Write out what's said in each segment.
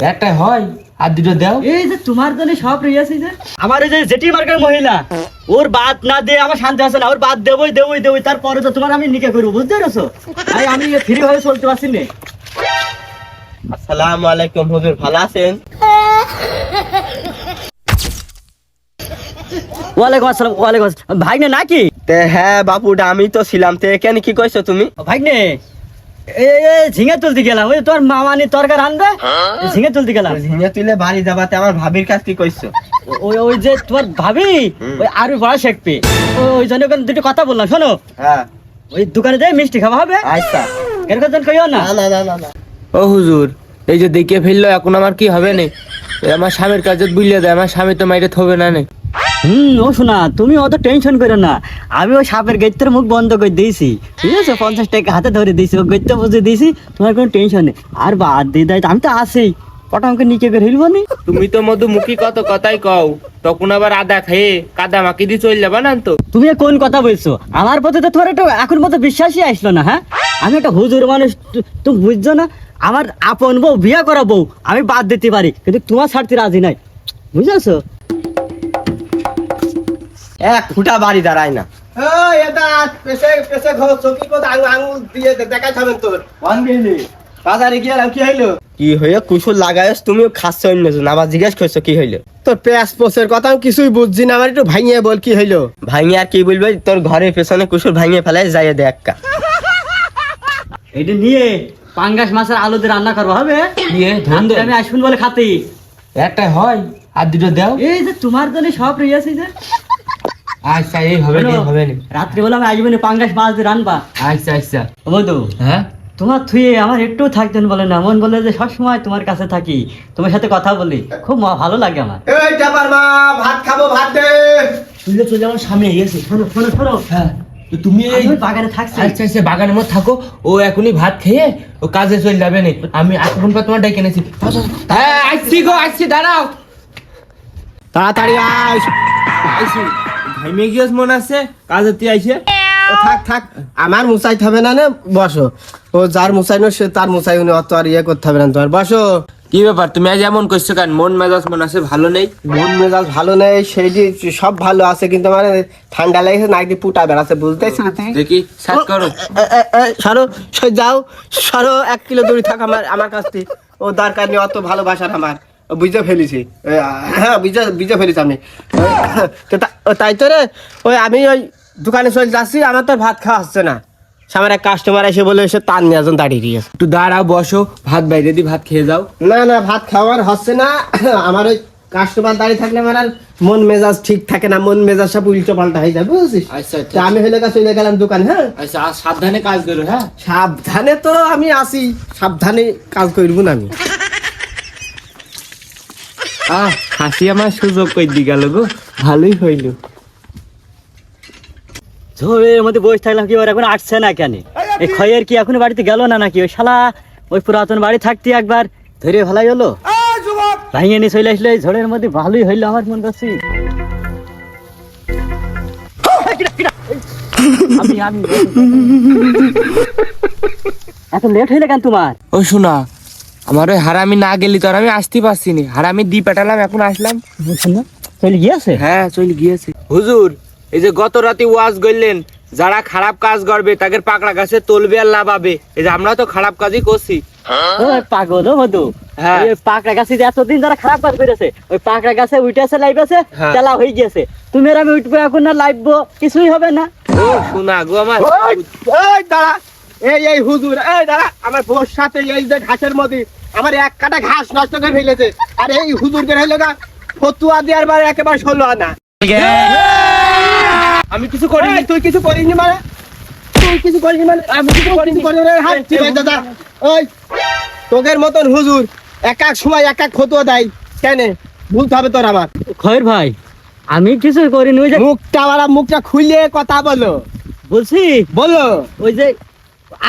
একটাই হয় আর দুটো দাও। এই যে তোমার জন্য সব রয়েছে যে আমার এই যে জেটি মার্কের মহিলা ওর বাদ না দিয়ে আমার শান্তি আছে না, ওর বাদ দেবই তারপরে তো তোমার আমি নিকে করবো, বুঝতে পেরেছো? তাই আমি ফ্রি ভাবে চলতে পারছি না। আসসালামু আলাইকুম হুজুর, ভালো আছেন? ওয়ালাইকুম আসসালাম। ভাগ্নে নাকি? হ্যাঁ বাপুটা আমি তো ছিলাম। কেন কি কইছো তুমি? ভাগ্নে ঝিঙে তুলতে গেলাম, ওই তোর মামানি তরকার আনবে, ঝিঙে তুলতে গেলাম। ঝিঙে তুলে বাড়ি যাবাতে আমার ভাবির কাছ কি কইছো? ওই যে তোমার ভাবি ওই আরবি পড়া শিখবে, ওই জন্য দুটো কথা বললাম। শোনো, হ্যাঁ ওই দোকানে যাই মিষ্টি খাওয়া হবে, আচ্ছা। এরকম জন কইও না। না না না না। ও হুজুর, এই যে দেখে ফেললো এখন আমার কি হবে না? আমার স্বামীর কাছে বুঝলে দেয়, আমার স্বামী তো মাইরে থবে না নে। ও শোনা, তুমি অত টেনশন করো না, আমি ওই সাপের গেটের মুখ বন্ধ করে দিয়েছি, ঠিক আছে? 50 টাকা হাতে ধরে দিয়েছি, ও গেটটা বুঝে দিয়েছি, তোমার কোনো টেনশন নেই। আর বাদ দিয়ে দেয়, আমি তো আছি, পটামকে নিচে করে হিলবো নি। তুমি তো মধু মুখী কত কথাই কও, তখন আবার আদা খেয়ে কাদা মাকি দিয়ে চলে যাবা না তো। তুমি কোন কথা বলছো? আমার প্রতি তো তোমার একটু এখন মতো বিশ্বাসই আসলো না। হ্যাঁ, আমি একটা হুজুর মানুষ, তুমি বুঝছো না? আমার আপন বউ, বিয়ে করা বউ আমি বাদ দিতে পারি, কিন্তু তোমার ছাড়তে রাজি নাই, বুঝেছো? এক ফুটা বাড়ি দাঁড়ায় না। এটা পেছে পেছে ঘর চকি কত আঙুল দিয়ে দেখাই থাকেন তোর বানবিলি বাজারে গিয়ে কি হইলো? কি হইলো কুসুর লাগায়স? তুমিও খাচ্ছ অন্যজন, আবার জিজ্ঞেস করছো কি হইলো? তোর পেঁয়াজ পোষের কথা আমি কিছুই বুঝছি না, আমার একটু ভাঙিয়ে বল কি হইলো? ভাঙিয়ে আর কি বলবে? তোর ঘরের পেছনে কুসুর ভাঙিয়ে ফেলাই যাইয়ে দেখ। এটা নিয়ে পাঙ্গাস মাছের আলু দিয়ে রান্না করবো হবে। নিয়ে ধান দে। আমি আসুন বলে খাতে, একটাই হয় আর দুটো দাও। এই যে তোমার জন্য সব রয়েছে যে আচ্ছা, এই হবে না হবে না। রাত্রিবেলা আমি আসবেন পাঙ্গাস মাছ দিয়ে রান্না। আচ্ছা আচ্ছা। বন্ধু, হ্যাঁ তোমার থুয়ে আমার একটু থাকতেন বলে না, মন বলে যে সবসময় তোমার কাছে থাকি, তোমার সাথে কথা বলি, খুব ভালো লাগে আমার। এই জাবার মা, ভাত খাবো, ভাত দে। চলে চলে আমার সামনে এসে। শোনো, হ্যাঁ, তো তুমি এই আমি বাগানে থাকছি। আচ্ছা আচ্ছা, বাগানের মধ্যে থাকো, ও এখনই ভাত খেয়ে ও কাজে চলে যাবে না। আমি এখন তোমার ডেকে এনেছি। হ্যাঁ আসছি গো, আসছি, দাঁড়াও। তাড়াতাড়ি আয়। আইছি, ঘাইমে গিয়েছ মনে আছে কাজে তুই আইছে। ও থাক থাক, আমার মুসাইতে হবে না, বসো। ও যার মুসাইনো সে তার মুসাই, অত আর ইয়ে করতে হবে না তোমার, বসো। কি ব্যাপার, তুমি আজ এমন করছো কেন? মন মেজাজ মনে আছে ভালো নেই? মন মেজাজ ভালো নেই, সেই যে সব ভালো আছে, কিন্তু আমার ঠান্ডা লেগেছে, নাক দিয়ে পুটা বেড়াচ্ছে, বুঝতেছি না তুই? দেখি সাত করো। সরো, যাও সরো, 1 কিলো দূরে থাক আমার কাছ থেকে। ও দরকার নেই অত ভালোবাসার আমার, বুঝে ফেলেছি। হ্যাঁ বুঝে ফেলেছি আমি। তাই তো রে, ওই আমি ওই দোকানে চলে যাচ্ছি, আমার তো ভাত খাওয়া হচ্ছে না। আমার এক কাস্টমার এসে বলে এসে তার নিয়ে একজন দাঁড়িয়ে গিয়েছে। একটু দাঁড়াও, বসো, ভাত বাইরে দি, ভাত খেয়ে যাও। না ভাত খাওয়ার হচ্ছে না। আমার ওই কাস্টমার দাঁড়িয়ে থাকলে আমার আর মন মেজাজ ঠিক থাকে না, মন মেজাজ সব উল্টো পাল্টা হয়ে যায়, বুঝছিস? আচ্ছা আচ্ছা। তা আমি হলে চলে গেলাম দোকান। হ্যাঁ আচ্ছা, আর সাবধানে কাজ করো। হ্যাঁ, সাবধানে তো আমি আসি, সাবধানে কাজ করবো না আমি। হাসি আমার সুযোগ কই দি গেল গো, ভালোই হইল। ঝোড়ের মধ্যে বসে থাকলাম, কি ওর এখন আসছে না কেন? এই খয়ের কি এখনো বাড়িতে গেল না নাকি? ওই শালা ওই পুরাতন বাড়ি থাকতে একবার ধরে ভালাই হলো, ভাইয়ে নিয়ে চলে আসলে এই ঝড়ের মধ্যে, ভালোই হইলো আমার মন করছি। এত লেট হইলে কেন তোমার? ও শোনা, আমার ওই হারামি না গেলি তো আর আমি আসতে পারছি নি। হারামি দি পেটালাম, এখন আসলাম। চলে গিয়েছে? হ্যাঁ চলে গিয়েছে। হুজুর, এই যে গত রাতে ওয়াজ করলেন, যারা খারাপ কাজ করবে তাদের পাকড়া গাছে তলবে আর লাভাবে, এই যে আমরা তো খারাপ কাজই করছি। ওই পাগল ও মধু, হ্যাঁ। ওই পাকড়া গাছে যে এতদিন যারা খারাপ কাজ করেছে, ওই পাকড়া গাছে উঠেছে, লাইবেছে, হ্যাঁ। চালা হয়ে গিয়েছে। তুমি আর আমি উঠবো এখন, না লাইবো, কিছুই হবে না। ও শোনা গো আমার। এই দাঁড়া, এই হুজুর, এই দাঁড়া, আমার বউর সাথে এই যে ঘাসের মধ্যে আমার 1 কাটা ঘাস নষ্ট করে ফেলেছে, আর এই হুজুরদের হইলো গা ফতুয়া দেওয়ার বার একেবারে 16 আনা। আমি কিছু করিনি। তুই কিছু করিনি মানে? তুই কিছু করিনি মানে? আমি কিছু করিনি। ঠিক আছে দাদা, ওই তোদের মতন হুজুর এক সময় এক ফতুয়া দেয়, কেন ভুলতে হবে তোর আমার? খয়ের ভাই, আমি কিছু করিনি। ওই যে মুখটা খুলে কথা বলো, বলছি, বলো। ওই যে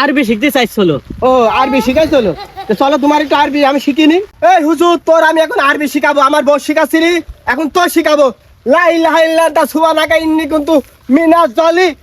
আরবি শিখতে চাইছিল। ও আরবি শিখাইছিল, তো চলো তোমার একটু আরবি আমি শিখিনি। এই হুজুর, তোর আমি এখন আরবি শিখাবো, আমার বউ শিখাচ্ছিলি, এখন তোর শিখাবো। লা ইলাহা ইল্লাল্লাহ সুবহানাকা ইন্নী কুনতু মিনাজ জালিমিন।